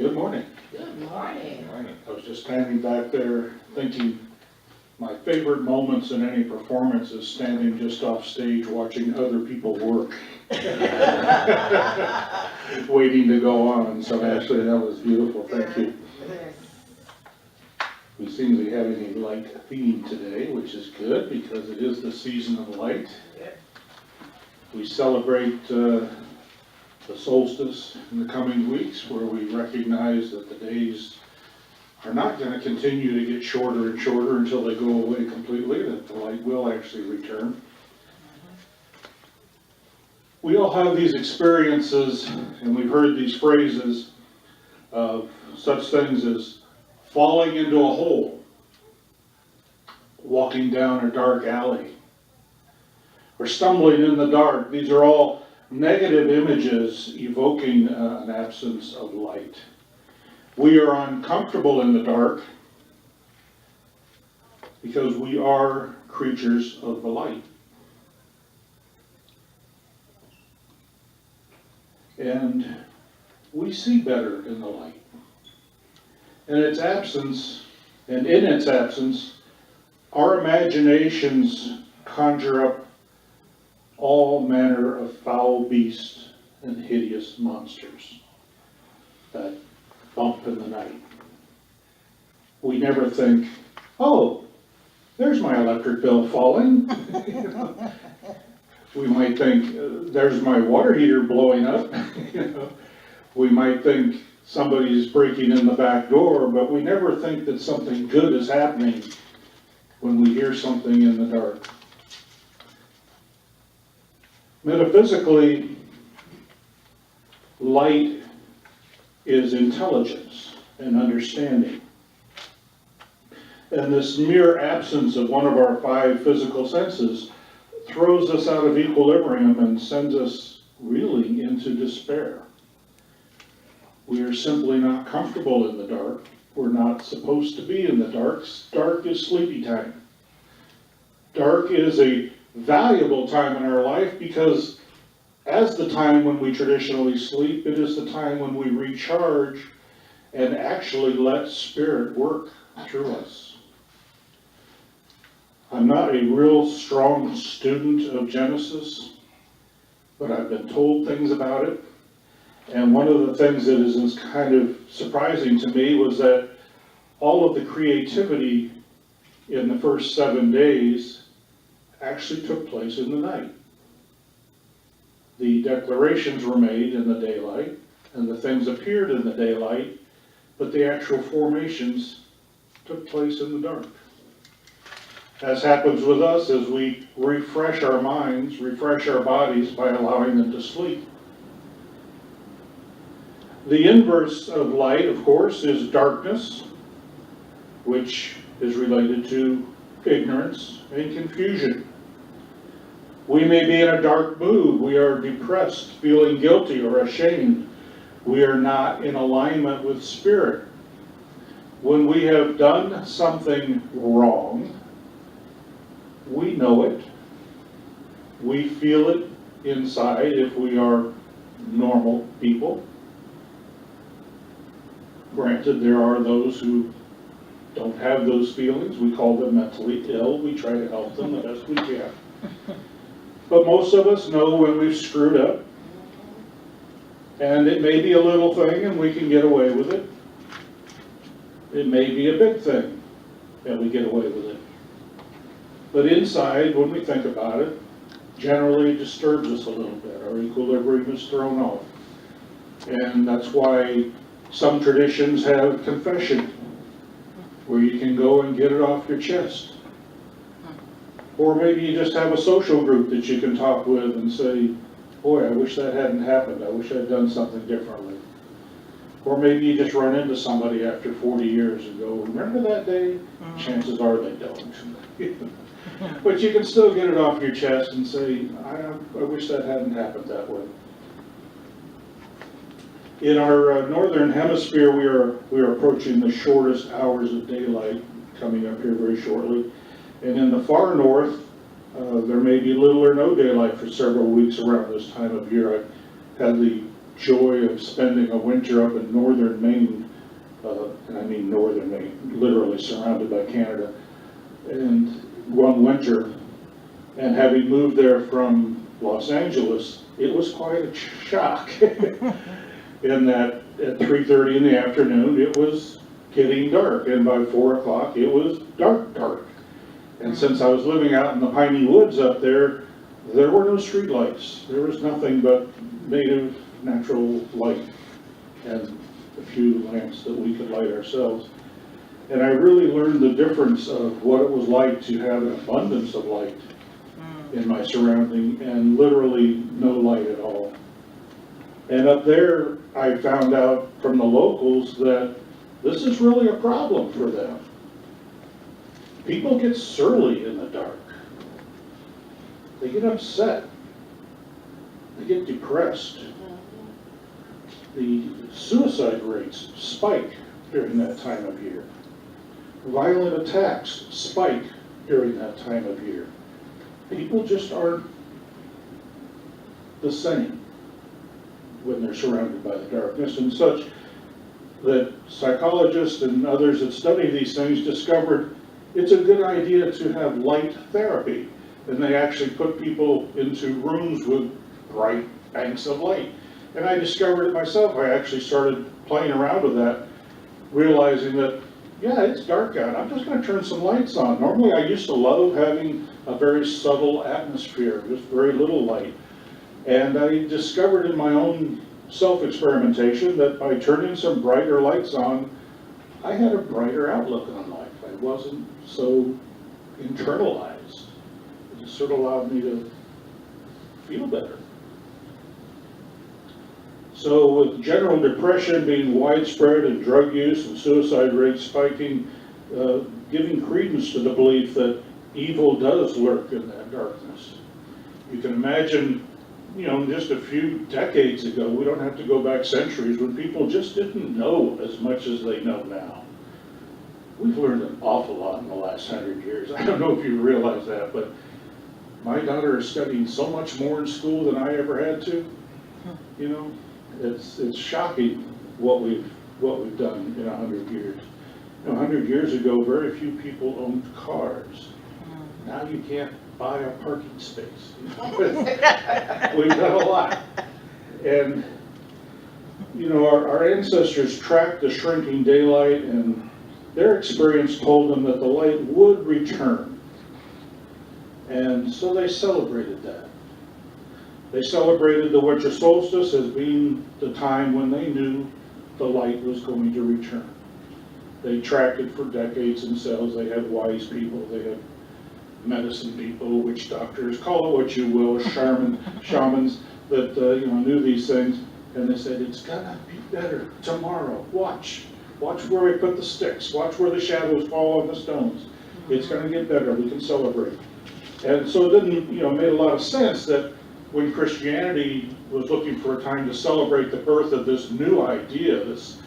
Good morning. Good morning. Morning. I was just standing back there thinking my favorite moments in any performance is standing just off stage watching other people work. Waiting to go on, so actually that was beautiful, thank you. We seem to be having a light theme today, which is good because it is the season of light. We celebrate the solstice in the coming weeks, where we recognize that the days are not going to continue to get shorter and shorter until they go away completely, that the light will actually return. We all have these experiences, and we've heard these phrases of such things as falling into a hole, walking down a dark alley, or stumbling in the dark. These are all negative images evoking an absence of light. We are uncomfortable in the dark because we are creatures of the light. And we see better in the light. And in its absence, our imaginations conjure up all manner of foul beasts and hideous monsters that bump in the night. We never think, oh, there's my electric bill falling. We might think, there's my water heater blowing up. We might think somebody's breaking in the back door, but we never think that something good is happening when we hear something in the dark. Metaphysically, light is intelligence and understanding. And this mere absence of one of our five physical senses throws us out of equilibrium and sends us reeling into despair. We are simply not comfortable in the dark. We're not supposed to be in the dark. Dark is sleepy time. Dark is a valuable time in our life because as the time when we traditionally sleep, it is the time when we recharge and actually let Spirit work through us. I'm not a real strong student of Genesis, but I've been told things about it. And one of the things that is kind of surprising to me was that all of the creativity in the first 7 days actually took place in the night. The declarations were made in the daylight, and the things appeared in the daylight, but the actual formations took place in the dark. As happens with us as we refresh our minds, refresh our bodies by allowing them to sleep. The inverse of light, of course, is darkness, which is related to ignorance and confusion. We may be in a dark mood. We are depressed, feeling guilty or ashamed. We are not in alignment with Spirit. When we have done something wrong, we know it. We feel it inside if we are normal people. Granted, there are those who don't have those feelings. We call them mentally ill. We try to help them the best we can. But most of us know when we've screwed up. And it may be a little thing and we can get away with it. It may be a big thing and we get away with it. But inside, when we think about it, generally disturbs us a little bit. Our equilibrium is thrown off. And that's why some traditions have confession, where you can go and get it off your chest. Or maybe you just have a social group that you can talk with and say, boy, I wish that hadn't happened. I wish I'd done something differently. Or maybe you just run into somebody after 40 years and go, remember that day? Chances are they don't. But you can still get it off your chest and say, I wish that hadn't happened that way. In our northern hemisphere, we are approaching the shortest hours of daylight coming up here very shortly. And in the far north, there may be little or no daylight for several weeks around this time of year. I've had the joy of spending a winter up in northern Maine, and I mean northern Maine, literally surrounded by Canada, and one winter, and having moved there from Los Angeles, it was quite a shock in that at 3:30 in the afternoon it was getting dark, and by 4 o'clock it was dark. And since I was living out in the piney woods up there were no street lights. There was nothing but native natural light and a few lamps that we could light ourselves. And I really learned the difference of what it was like to have an abundance of light in my surrounding and literally no light at all. And up there, I found out from the locals that this is really a problem for them. People get surly in the dark. They get upset. They get depressed. The suicide rates spike during that time of year. Violent attacks spike during that time of year. People just aren't the same when they're surrounded by the darkness, and such that psychologists and others that study these things discovered it's a good idea to have light therapy. And they actually put people into rooms with bright banks of light. And I discovered it myself. I actually started playing around with that, realizing that, yeah, it's dark out. I'm just going to turn some lights on. Normally I used to love having a very subtle atmosphere, just very little light. And I discovered in my own self-experimentation that by turning some brighter lights on, I had a brighter outlook on life. I wasn't so internalized. It just sort of allowed me to feel better. So with general depression being widespread and drug use and suicide rates spiking, giving credence to the belief that evil does lurk in that darkness. You can imagine, just a few decades ago, we don't have to go back centuries, when people just didn't know as much as they know now. We've learned an awful lot in the last 100 years. I don't know if you realize that, but my daughter is studying so much more in school than I ever had to. It's shocking what we've done in 100 years. 100 years ago, very few people owned cars. Now you can't buy a parking space. We've done a lot. And, our ancestors tracked the shrinking daylight, and their experience told them that the light would return. And so they celebrated that. They celebrated the winter solstice as being the time when they knew the light was going to return. They tracked it for decades themselves. They had wise people, they had medicine people, witch doctors, call it what you will, shamans that knew these things, and they said, it's gonna be better tomorrow. Watch where we put the sticks, watch where the shadows fall on the stones. It's gonna get better, we can celebrate. And so it didn't, made a lot of sense that when Christianity was looking for a time to celebrate the birth of this new idea, this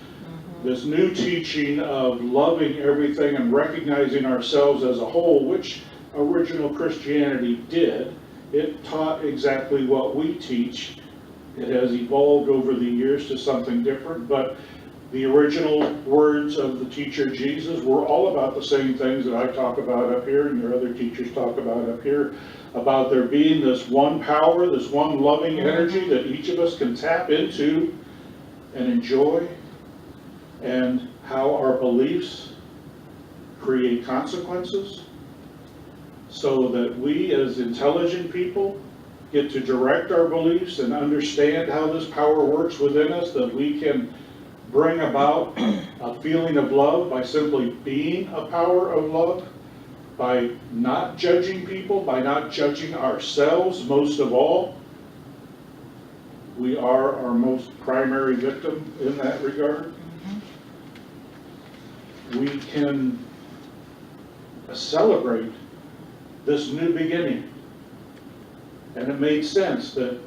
new teaching of loving everything and recognizing ourselves as a whole, which original Christianity did. It taught exactly what we teach. It has evolved over the years to something different, but the original words of the teacher Jesus were all about the same things that I talk about up here and your other teachers talk about up here, about there being this one power, this one loving energy that each of us can tap into and enjoy, and how our beliefs create consequences, so that we as intelligent people get to direct our beliefs and understand how this power works within us, that we can bring about a feeling of love by simply being a power of love, by not judging people, by not judging ourselves most of all. We are our most primary victim in that regard. We can celebrate this new beginning. And it made sense that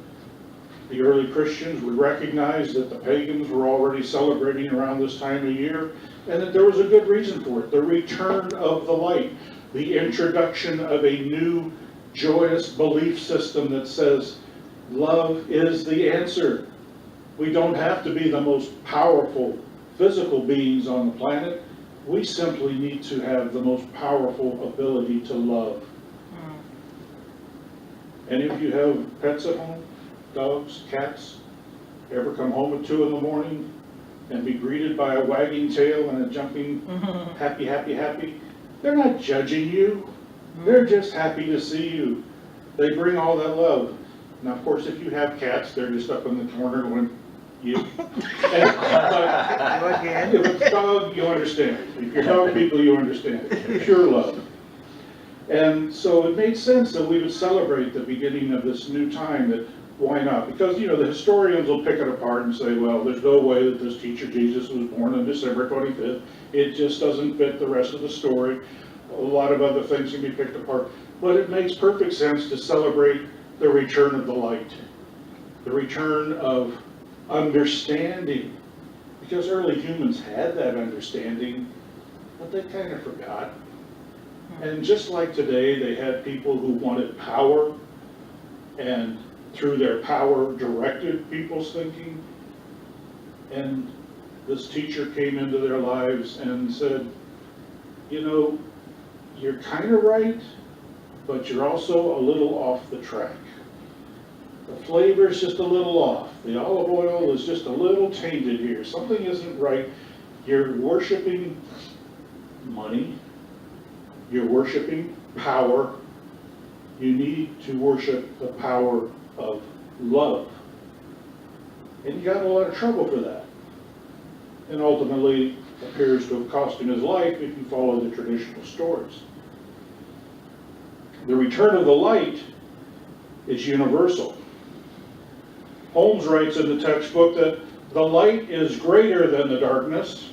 the early Christians would recognize that the pagans were already celebrating around this time of year, and that there was a good reason for it. The return of the light, the introduction of a new joyous belief system that says love is the answer. We don't have to be the most powerful physical beings on the planet. We simply need to have the most powerful ability to love. Any of you have pets at home? Dogs, cats? Ever come home at 2 in the morning and be greeted by a wagging tail and a jumping happy, happy, happy? They're not judging you. They're just happy to see you. They bring all that love. Now, of course, if you have cats, they're just up in the corner going, you. And, if it's dog, you understand. If you're dog people, you understand. Pure love. And so it made sense that we would celebrate the beginning of this new time. That why not? Because, you know, the historians will pick it apart and say, well, there's no way that this teacher Jesus was born on December 25th. It just doesn't fit the rest of the story. A lot of other things can be picked apart. But it makes perfect sense to celebrate the return of the light, the return of understanding. Because early humans had that understanding, but they kind of forgot. And just like today, they had people who wanted power, and through their power directed people's thinking. And this teacher came into their lives and said, you know, you're kind of right, but you're also a little off the track. The flavor's just a little off. The olive oil is just a little tainted here. Something isn't right. You're worshiping money. You're worshiping power. You need to worship the power of love. And he got in a lot of trouble for that. And ultimately appears to have cost him his life if you follow the traditional stories. The return of the light is universal. Holmes writes in the textbook that the light is greater than the darkness.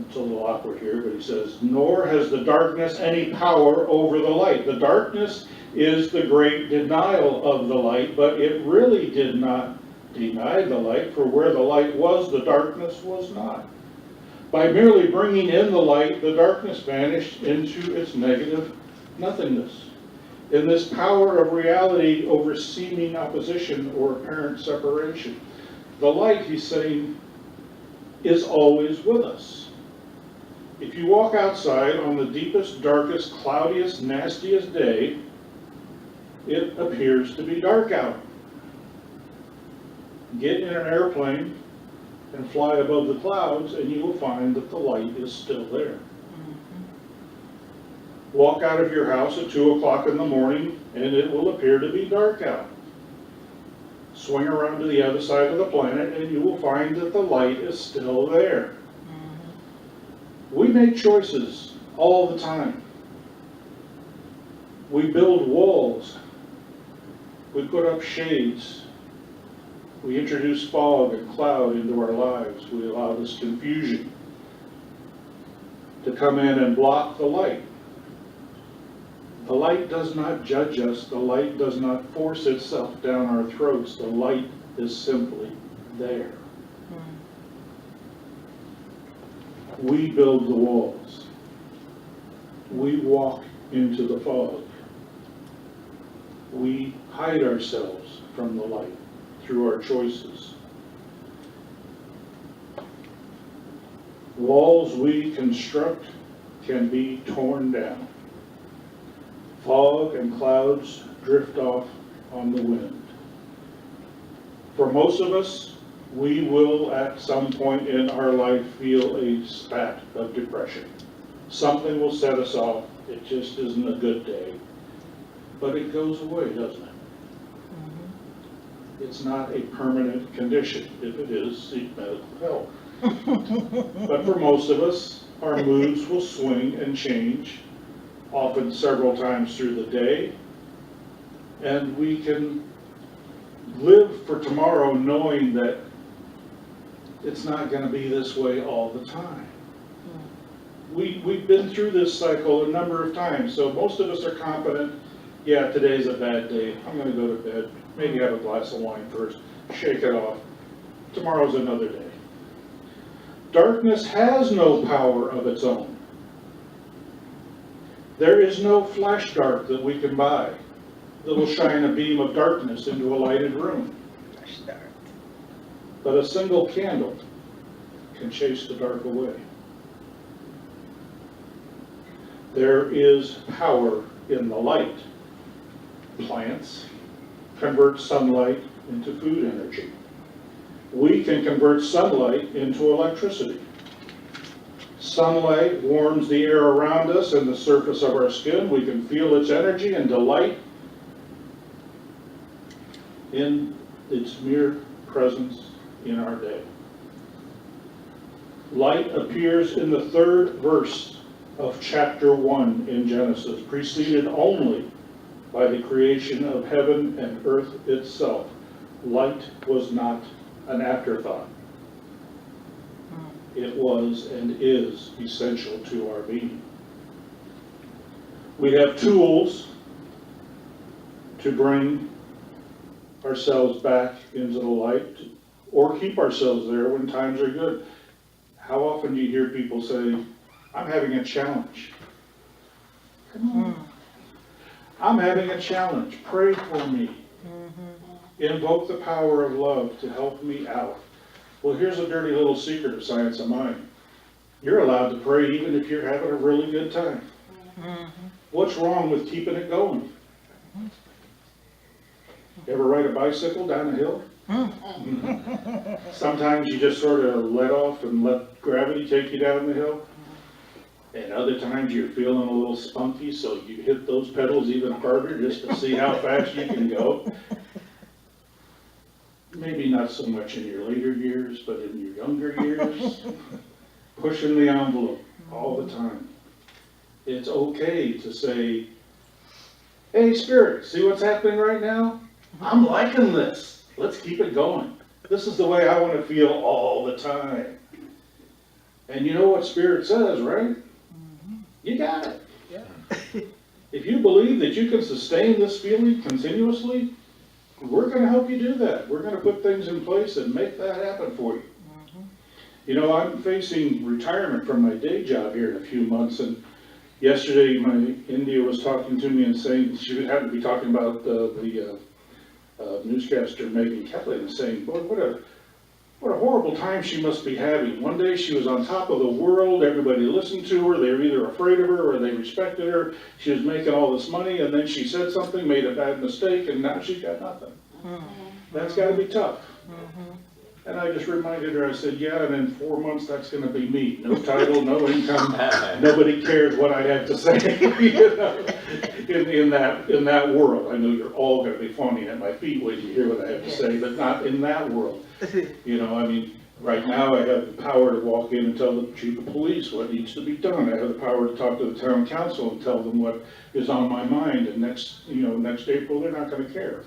It's a little awkward here, but he says, nor has the darkness any power over the light. The darkness is the great denial of the light, but it really did not deny the light, for where the light was, the darkness was not. By merely bringing in the light, the darkness vanished into its negative nothingness. In this power of reality over seeming opposition or apparent separation. The light, he's saying, is always with us. If you walk outside on the deepest, darkest, cloudiest, nastiest day, it appears to be dark out. Get in an airplane and fly above the clouds, and you will find that the light is still there. Walk out of your house at 2 o'clock in the morning, and it will appear to be dark out. Swing around to the other side of the planet, and you will find that the light is still there. We make choices all the time. We build walls. We put up shades. We introduce fog and cloud into our lives. We allow this confusion to come in and block the light. The light does not judge us. The light does not force itself down our throats. The light is simply there. We build the walls. We walk into the fog. We hide ourselves from the light through our choices. Walls we construct can be torn down. Fog and clouds drift off on the wind. For most of us, we will at some point in our life feel a spat of depression. Something will set us off. It just isn't a good day. But it goes away, doesn't it? It's not a permanent condition. If it is, seek medical help. But for most of us, our moods will swing and change, often several times through the day. And we can live for tomorrow knowing that it's not going to be this way all the time. We've been through this cycle a number of times, so most of us are confident, yeah, today's a bad day. I'm going to go to bed, maybe have a glass of wine first, shake it off. Tomorrow's another day. Darkness has no power of its own. There is no flash dart that we can buy that will shine a beam of darkness into a lighted room. Flash dart. but a single candle can chase the dark away. There is power in the light. Plants convert sunlight into food energy. We can convert sunlight into electricity. Sunlight warms the air around us and the surface of our skin. We can feel its energy and delight in its mere presence in our day. Light appears in the 3rd verse of chapter 1 in Genesis, preceded only by the creation of heaven and earth itself. Light was not an afterthought. It was and is essential to our being. We have tools to bring ourselves back into the light or keep ourselves there when times are good. How often do you hear people say, I'm having a challenge? Come on. I'm having a challenge. Pray for me. Invoke the power of love to help me out. Well, here's a dirty little secret of Science of Mind. You're allowed to pray even if you're having a really good time. What's wrong with keeping it going? You ever ride a bicycle down a hill? Sometimes you just sort of let off and let gravity take you down the hill. And other times you're feeling a little spunky, so you hit those pedals even harder just to see how fast you can go. Maybe not so much in your later years, but in your younger years, pushing the envelope all the time. It's okay to say, hey, Spirit, see what's happening right now? I'm liking this. Let's keep it going. This is the way I want to feel all the time. And you know what Spirit says, right? You got it. Yeah. If you believe that you can sustain this feeling continuously, we're going to help you do that. We're going to put things in place and make that happen for you. You know, I'm facing retirement from my day job here in a few months, and yesterday my India was talking to me and saying, she happened to be talking about the newscaster Megan Kelly and saying, boy, what a horrible time she must be having. One day she was on top of the world, everybody listened to her, they were either afraid of her or they respected her. She was making all this money, and then she said something, made a bad mistake, and now she's got nothing. That's got to be tough. And I just reminded her, I said, yeah, and in 4 months that's going to be me. No title, no income, nobody cares what I have to say. You know? In that world. I know you're all going to be fawning at my feet when you hear what I have to say, but not in that world. You know, I mean, right now I have the power to walk in and tell the chief of police what needs to be done. I have the power to talk to the town council and tell them what is on my mind, and next April they're not going to care.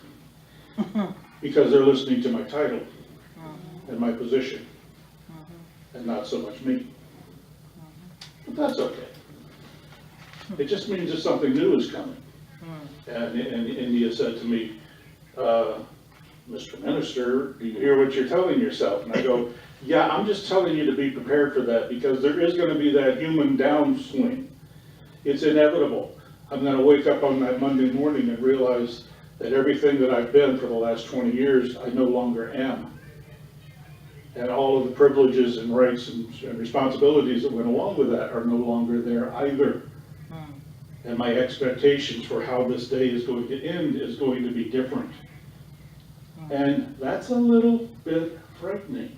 Because they're listening to my title and my position, and not so much me. But that's okay. It just means that something new is coming. And India said to me, Mr. Minister, do you hear what you're telling yourself? And I go, yeah, I'm just telling you to be prepared for that, because there is going to be that human downswing. It's inevitable. I'm going to wake up on that Monday morning and realize that everything that I've been for the last 20 years, I no longer am. And all of the privileges and rights and responsibilities that went along with that are no longer there either. And my expectations for how this day is going to end is going to be different. And that's a little bit frightening,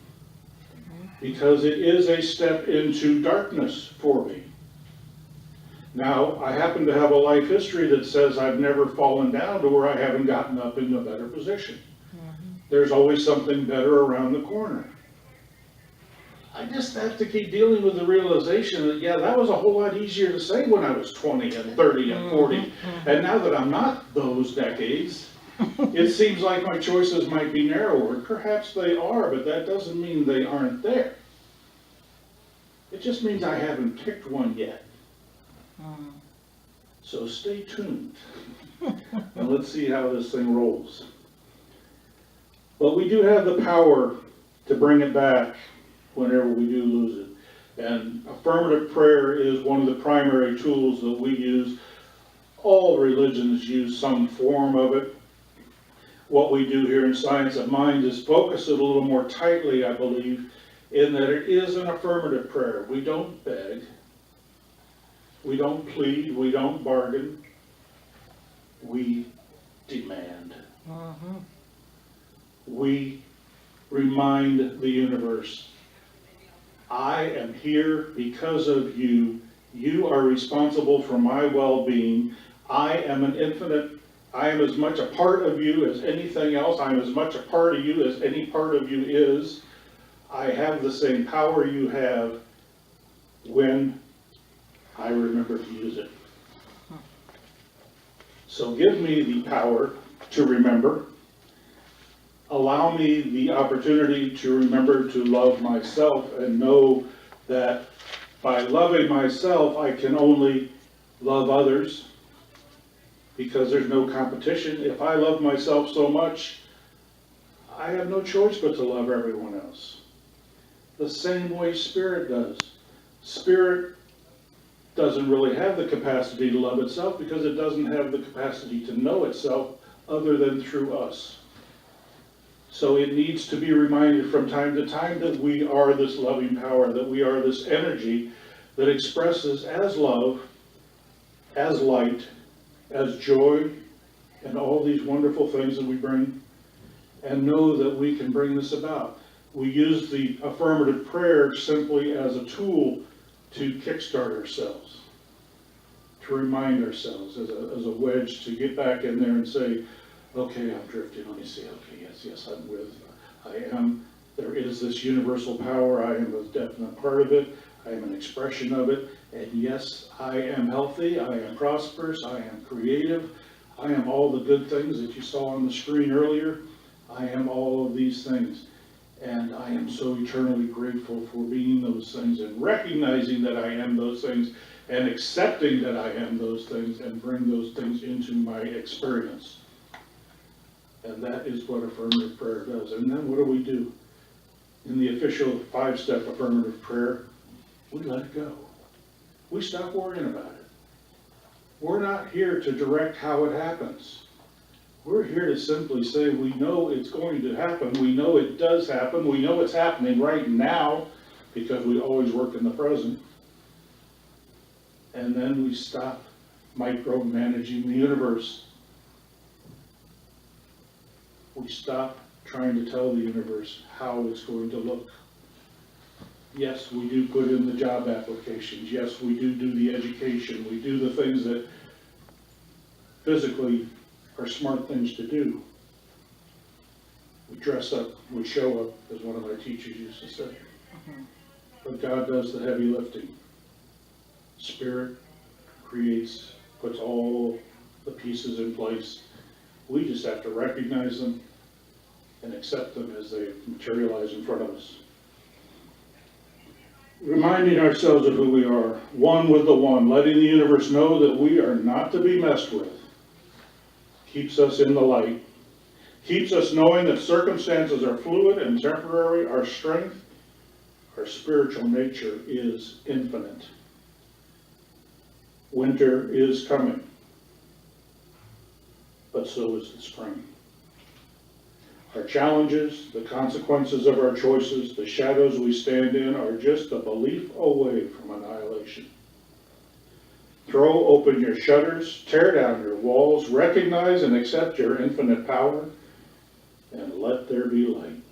because it is a step into darkness for me. Now, I happen to have a life history that says I've never fallen down to where I haven't gotten up into a better position. There's always something better around the corner. I just have to keep dealing with the realization that, yeah, that was a whole lot easier to say when I was 20 and 30 and 40. And now that I'm not those decades, it seems like my choices might be narrower. Perhaps they are, but that doesn't mean they aren't there. It just means I haven't picked one yet. So stay tuned. And let's see how this thing rolls. But we do have the power to bring it back whenever we do lose it. And affirmative prayer is one of the primary tools that we use. All religions use some form of it. what we do here in Science of Mind is focus it a little more tightly, I believe, in that it is an affirmative prayer. We don't beg, we don't plead, we don't bargain, we demand. We remind the universe, I am here because of you. You are responsible for my well-being. I am as much a part of you as anything else. I'm as much a part of you as any part of you is. I have the same power you have when I remember to use it. So give me the power to remember. Allow me the opportunity to remember to love myself and know that by loving myself, I can only love others because there's no competition. If I love myself so much, I have no choice but to love everyone else. The same way Spirit does. Spirit doesn't really have the capacity to love itself because it doesn't have the capacity to know itself other than through us. So it needs to be reminded from time to time that we are this loving power, that we are this energy that expresses as love, as light, as joy, and all these wonderful things that we bring, and know that we can bring this about. We use the affirmative prayer simply as a tool to kickstart ourselves, to remind ourselves as a wedge to get back in there and say, okay, I'm drifting. Let me see. Okay, yes, there is this universal power. I am a definite part of it. I am an expression of it. And yes, I am healthy. I am prosperous. I am creative. I am all the good things that you saw on the screen earlier. I am all of these things. And I am so eternally grateful for being those things and recognizing that I am those things and accepting that I am those things and bring those things into my experience. And that is what affirmative prayer does. And then what do? In the official 5-step affirmative prayer, we let it go. We stop worrying about it. We're not here to direct how it happens. We're here to simply say we know it's going to happen. We know it does happen. We know it's happening right now because we always work in the present. And then we stop micromanaging the universe. We stop trying to tell the universe how it's going to look. Yes, we do put in the job applications. Yes, we do the education. We do the things that physically are smart things to do. We dress up, we show up, as one of my teachers used to say. But God does the heavy lifting. Spirit creates, puts all the pieces in place. We just have to recognize them and accept them as they materialize in front of us. Reminding ourselves of who we are, one with the one, letting the universe know that we are not to be messed with, keeps us in the light, keeps us knowing that circumstances are fluid and temporary. Our strength, our spiritual nature is infinite. Winter is coming, but so is the spring. Our challenges, the consequences of our choices, the shadows we stand in are just a belief away from annihilation. Throw open your shutters, tear down your walls, recognize and accept your infinite power, and let there be light.